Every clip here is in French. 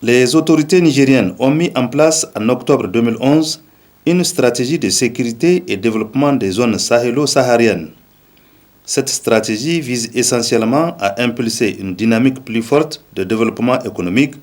Les autorités nigériennes ont mis en place en octobre 2011 une stratégie de sécurité et développement des zones sahélo-sahariennes. Cette stratégie vise essentiellement à impulser une dynamique plus forte de développement économique,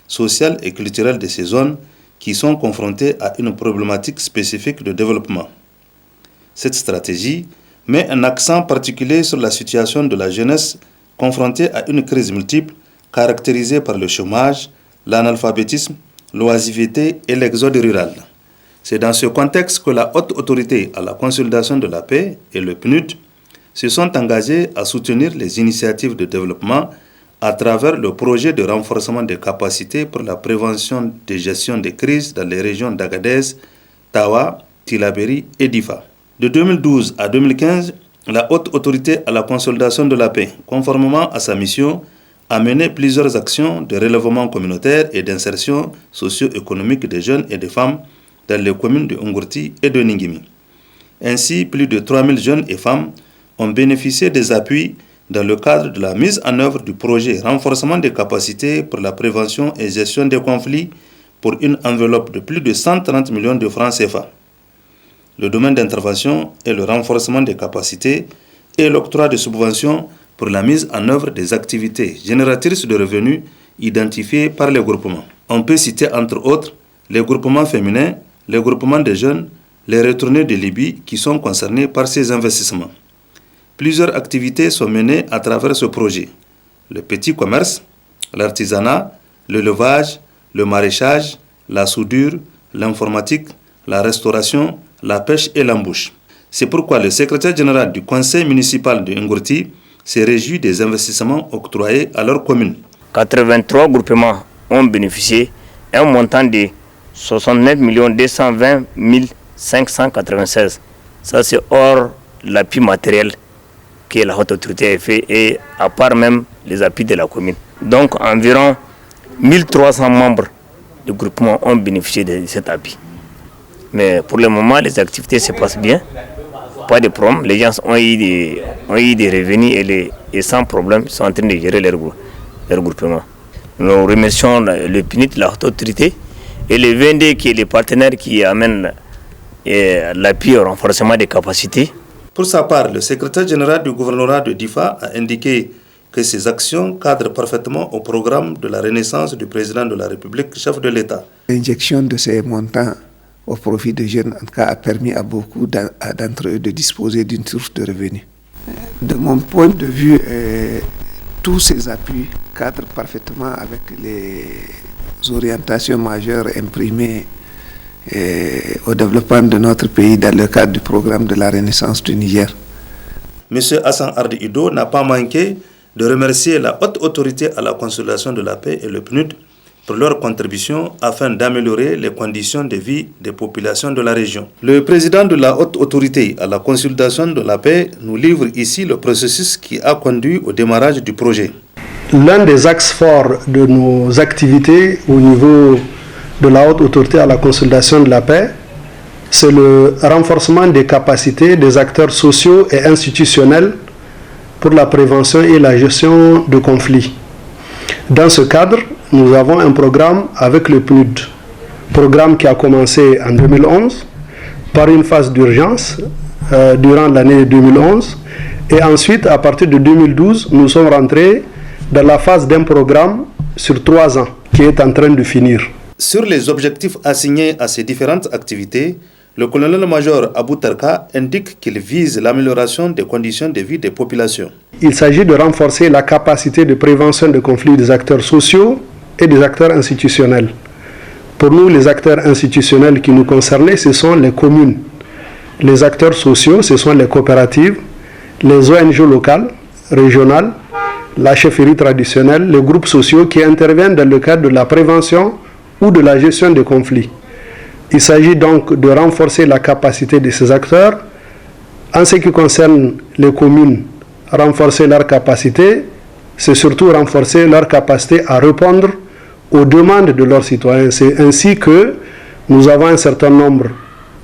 social et culturel de ces zones qui sont confrontées à une problématique spécifique de développement. Cette stratégie met un accent particulier sur la situation de la jeunesse confrontée à une crise multiple caractérisée par le chômage, l'analphabétisme, l'oisiveté et l'exode rural. C'est dans ce contexte que la Haute Autorité à la consolidation de la paix et le PNUD se sont engagés à soutenir les initiatives de développement à travers le projet de renforcement des capacités pour la prévention et gestion des crises dans les régions d'Agadez, Tawa, Tillabéri et Difa. De 2012 à 2015, la Haute Autorité à la consolidation de la paix, conformément à sa mission, a mené plusieurs actions de relèvement communautaire et d'insertion socio-économique des jeunes et des femmes dans les communes de Ungurti et de Ningimi. Ainsi, plus de 3000 jeunes et femmes ont bénéficié des appuis dans le cadre de la mise en œuvre du projet renforcement des capacités pour la prévention et gestion des conflits pour une enveloppe de plus de 130 millions de francs CFA. Le domaine d'intervention est le renforcement des capacités et l'octroi de subventions pour la mise en œuvre des activités génératrices de revenus identifiées par les groupements. On peut citer entre autres les groupements féminins, les groupements de jeunes, les retournés de Libye qui sont concernés par ces investissements. Plusieurs activités sont menées à travers ce projet. Le petit commerce, l'artisanat, l'élevage, le maraîchage, la soudure, l'informatique, la restauration, la pêche et l'embauche. C'est pourquoi le secrétaire général du conseil municipal de Ngurti s'est réjoui des investissements octroyés à leur commune. 83 groupements ont bénéficié d'un montant de 69 220 596. Ça, c'est hors l'appui matériel que la haute autorité a fait et à part même les appuis de la commune. Donc, environ 1300 membres du groupement ont bénéficié de cet appui. Mais pour le moment, les activités se passent bien. Pas de problème. Les gens ont eu des revenus et sans problème, ils sont en train de gérer leur groupement. Nous remercions le PNUD, la haute autorité, et le VND qui est le partenaire qui amène l'appui au renforcement des capacités. Pour sa part, le secrétaire général du gouvernorat de Difa a indiqué que ces actions cadrent parfaitement au programme de la renaissance du président de la République, chef de l'État. L'injection de ces montants au profit des jeunes, en tout cas, a permis à beaucoup d'entre eux de disposer d'une source de revenus. De mon point de vue, tous ces appuis cadrent parfaitement avec les orientations majeures imprimées au développement de notre pays dans le cadre du programme de la Renaissance du Niger. M. Hassan Ardi Ido n'a pas manqué de remercier la Haute Autorité à la consolidation de la paix et le PNUD pour leur contribution afin d'améliorer les conditions de vie des populations de la région. Le président de la Haute Autorité à la consolidation de la paix nous livre ici le processus qui a conduit au démarrage du projet. L'un des axes forts de nos activités au niveau de la Haute Autorité à la consolidation de la paix, c'est le renforcement des capacités des acteurs sociaux et institutionnels pour la prévention et la gestion de conflits. Dans ce cadre, nous avons un programme avec le PNUD, programme qui a commencé en 2011 par une phase d'urgence durant l'année 2011 et ensuite à partir de 2012 nous sommes rentrés dans la phase d'un programme sur 3 ans qui est en train de finir. Sur les objectifs assignés à ces différentes activités, le colonel-major Abou Tarka indique qu'il vise l'amélioration des conditions de vie des populations. Il s'agit de renforcer la capacité de prévention des conflits des acteurs sociaux et des acteurs institutionnels. Pour nous, les acteurs institutionnels qui nous concernent, ce sont les communes. Les acteurs sociaux, ce sont les coopératives, les ONG locales, régionales, la chefferie traditionnelle, les groupes sociaux qui interviennent dans le cadre de la prévention ou de la gestion des conflits. Il s'agit donc de renforcer la capacité de ces acteurs. En ce qui concerne les communes, renforcer leur capacité, c'est surtout renforcer leur capacité à répondre aux demandes de leurs citoyens. C'est ainsi que nous avons un certain nombre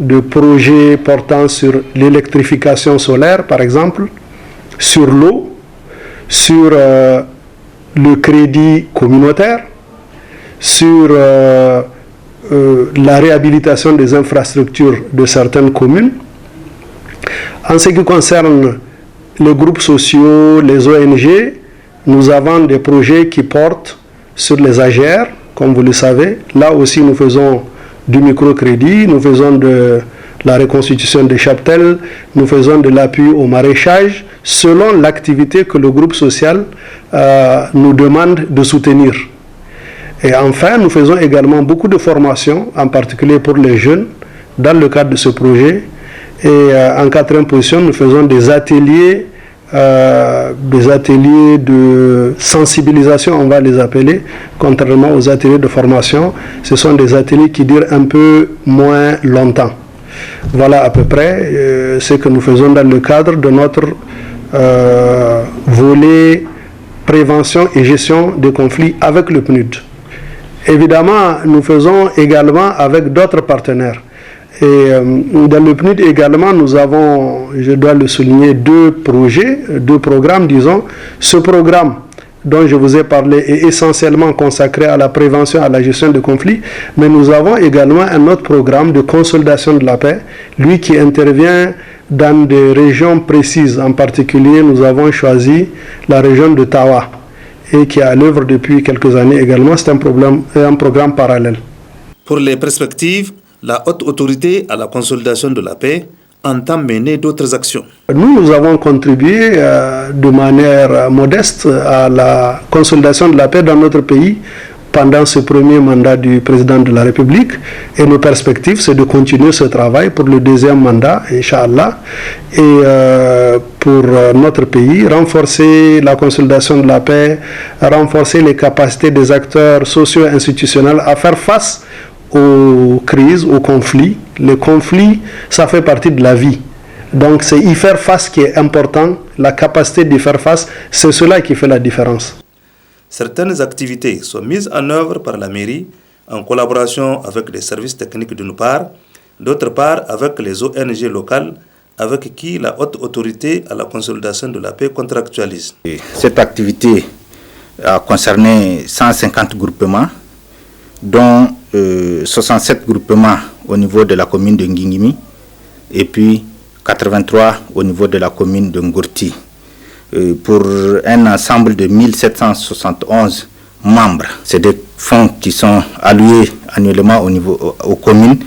de projets portant sur l'électrification solaire, par exemple, sur l'eau, sur le crédit communautaire, sur la réhabilitation des infrastructures de certaines communes. En ce qui concerne les groupes sociaux, les ONG, nous avons des projets qui portent sur les AGR, comme vous le savez. Là aussi, nous faisons du microcrédit, nous faisons de la reconstitution des chaptels, nous faisons de l'appui au maraîchage, selon l'activité que le groupe social nous demande de soutenir. Et enfin, nous faisons également beaucoup de formations, en particulier pour les jeunes, dans le cadre de ce projet. Et en quatrième position, nous faisons des ateliers de sensibilisation, on va les appeler, contrairement aux ateliers de formation. Ce sont des ateliers qui durent un peu moins longtemps. Voilà à peu près ce que nous faisons dans le cadre de notre volet prévention et gestion des conflits avec le PNUD. Évidemment, nous faisons également avec d'autres partenaires. Et dans le PNUD également, nous avons, je dois le souligner, deux programmes, disons. Ce programme dont je vous ai parlé est essentiellement consacré à la prévention, à la gestion des conflits, mais nous avons également un autre programme de consolidation de la paix, lui qui intervient dans des régions précises. En particulier, nous avons choisi la région de Tawa, et qui est à l'œuvre depuis quelques années également. C'est un programme parallèle. Pour les perspectives, la haute autorité à la consolidation de la paix entend mener d'autres actions. Nous avons contribué de manière modeste à la consolidation de la paix dans notre pays pendant ce premier mandat du président de la République. Et nos perspectives, c'est de continuer ce travail pour le deuxième mandat, Inch'Allah. Et pour notre pays, renforcer la consolidation de la paix, renforcer les capacités des acteurs sociaux et institutionnels à faire face aux crises, aux conflits. Les conflits, ça fait partie de la vie. Donc c'est y faire face qui est important, la capacité d'y faire face, c'est cela qui fait la différence. Certaines activités sont mises en œuvre par la mairie en collaboration avec les services techniques d'une part, d'autre part avec les ONG locales avec qui la haute autorité à la consolidation de la paix contractualise. Cette activité a concerné 150 groupements, dont 67 groupements au niveau de la commune de Ngingimi et puis 83 au niveau de la commune de Ngourti, pour un ensemble de 1771 membres. C'est des fonds qui sont alloués annuellement aux communes,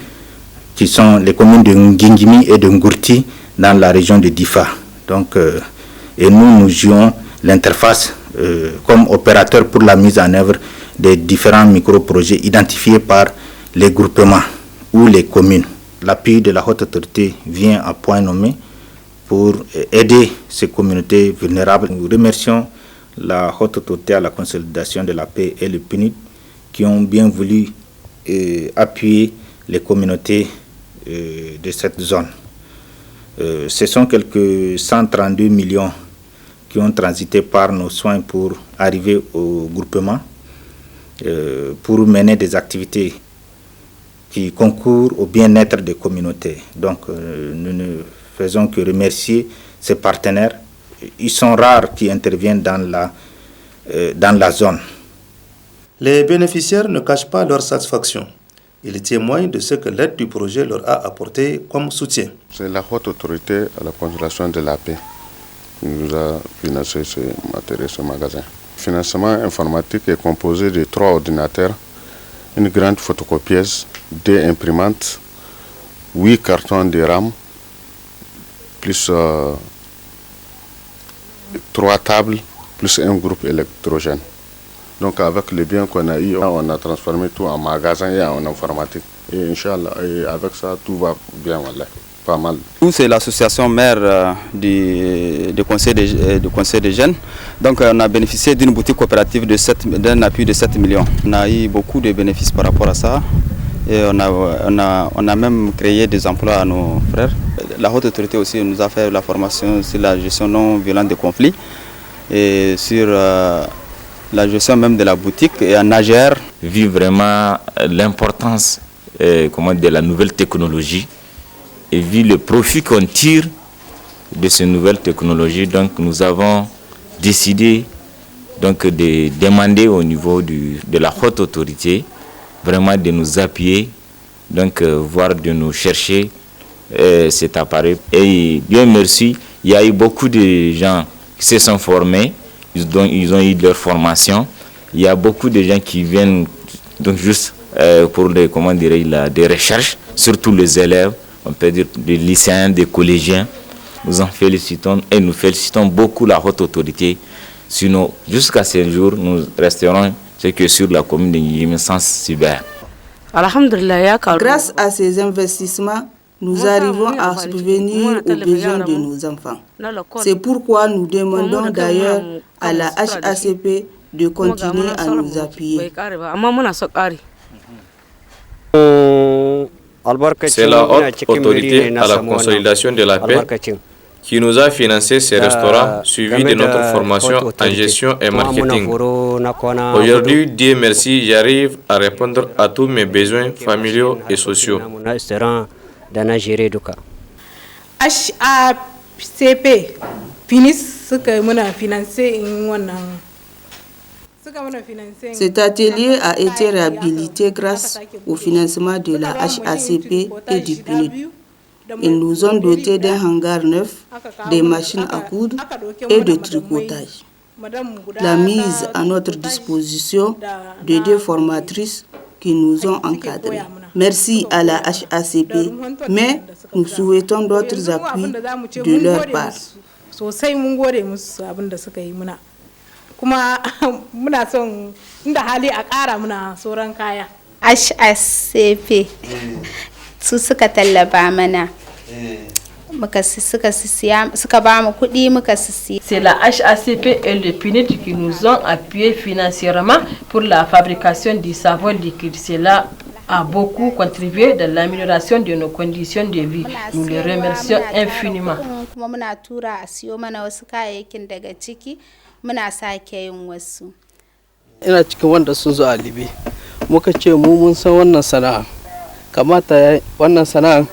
qui sont les communes de Ngingimi et de Ngourti dans la région de Difa. Donc, et nous jouons l'interface comme opérateur pour la mise en œuvre des différents micro-projets identifiés par les groupements ou les communes. L'appui de la haute autorité vient à point nommé pour aider ces communautés vulnérables. Nous remercions la haute autorité à la consolidation de la paix et le PNUD qui ont bien voulu appuyer les communautés de cette zone. Ce sont quelques 132 millions qui ont transité par nos soins pour arriver au groupement, pour mener des activités qui concourent au bien-être des communautés. Donc nous ne faisons que remercier ces partenaires. Ils sont rares qui interviennent dans la zone. Les bénéficiaires ne cachent pas leur satisfaction. Ils témoignent de ce que l'aide du projet leur a apporté comme soutien. C'est la haute autorité à la consolidation de la paix qui nous a financé ce matériel, ce magasin. Le financement informatique est composé de 3 ordinateurs, une grande photocopieuse, 2 imprimantes, 8 cartons de RAM, plus 3 tables, plus un groupe électrogène. Donc avec le bien qu'on a eu, on a transformé tout en magasin et en informatique. Et Inch'Allah, et avec ça, tout va bien, voilà, pas mal. Nous, c'est l'association mère du conseil des jeunes. Donc on a bénéficié d'une boutique coopérative d'un appui de 7 millions. On a eu beaucoup de bénéfices par rapport à ça. Et on a même créé des emplois à nos frères. La haute autorité aussi nous a fait la formation sur la gestion non violente des conflits et sur la gestion même de la boutique et en AGR. Vu vraiment l'importance de la nouvelle technologie et vu le profit qu'on tire de ces nouvelles technologies, donc nous avons décidé donc de demander au niveau de la haute autorité vraiment de nous appuyer, donc voire de nous chercher cet appareil. Et Dieu merci, il y a eu beaucoup de gens qui se sont formés, ils ont eu leur formation. Il y a beaucoup de gens qui viennent donc juste pour des recherches, surtout les élèves, on peut dire des lycéens, des collégiens. Nous en félicitons et nous félicitons beaucoup la haute autorité. Sinon, jusqu'à ce jour, nous resterons que sur la commune de Ngingimi sans cyber. Grâce à ces investissements, nous arrivons à subvenir aux besoins de nos enfants. C'est pourquoi nous demandons d'ailleurs à la HACP de continuer à nous appuyer. C'est la haute autorité à la consolidation de la paix qui nous a financé ces restaurants suivis de notre formation en gestion et marketing. Aujourd'hui, Dieu merci, j'arrive à répondre à tous mes besoins familiaux et sociaux. HACP Cet atelier a été réhabilité grâce au financement de la HACP et du PNUD. Ils nous ont doté d'un hangar neuf, des machines à coudre et de tricotage. La mise à notre disposition de 2 formatrices qui nous ont encadrés. Merci à la HACP, mais nous souhaitons d'autres appuis de leur part. HACP su suka tallafa mana suka ba mu kuɗi muka sisi. C'est la HACP et le PNUD qui nous ont appuyés financièrement pour la fabrication du savon liquide. Cela a beaucoup contribué dans l'amélioration de nos conditions de vie. Nous les remercions infiniment. Kuma muna tura a siyo mana wasu kayayyakin daga ciki muna sake yin wasu. Ina cikin wanda sun zo a Libi. Muka ce mu mun san wannan sana'a. Kamata wannan sana'a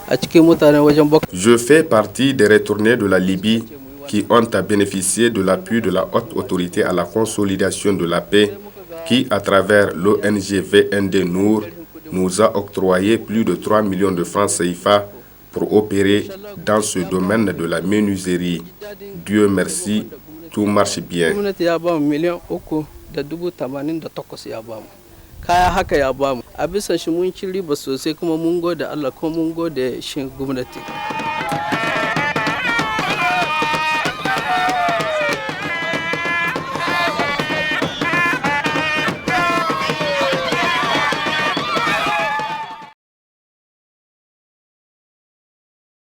a cikin mutane wajen bakwai. Je fais partie des retournés de la Libye qui ont à bénéficier de l'appui de la haute autorité à la consolidation de la paix qui, à travers l'ONG VND Nour, nous a octroyé plus de 3 millions de francs CFA pour opérer dans ce domaine de la menuiserie. Dieu merci, tout marche bien. Kaya haka ya bamu a bisa shi mun ci riba sosai kuma mun gode Allah kuma mun gode shi gwamnati.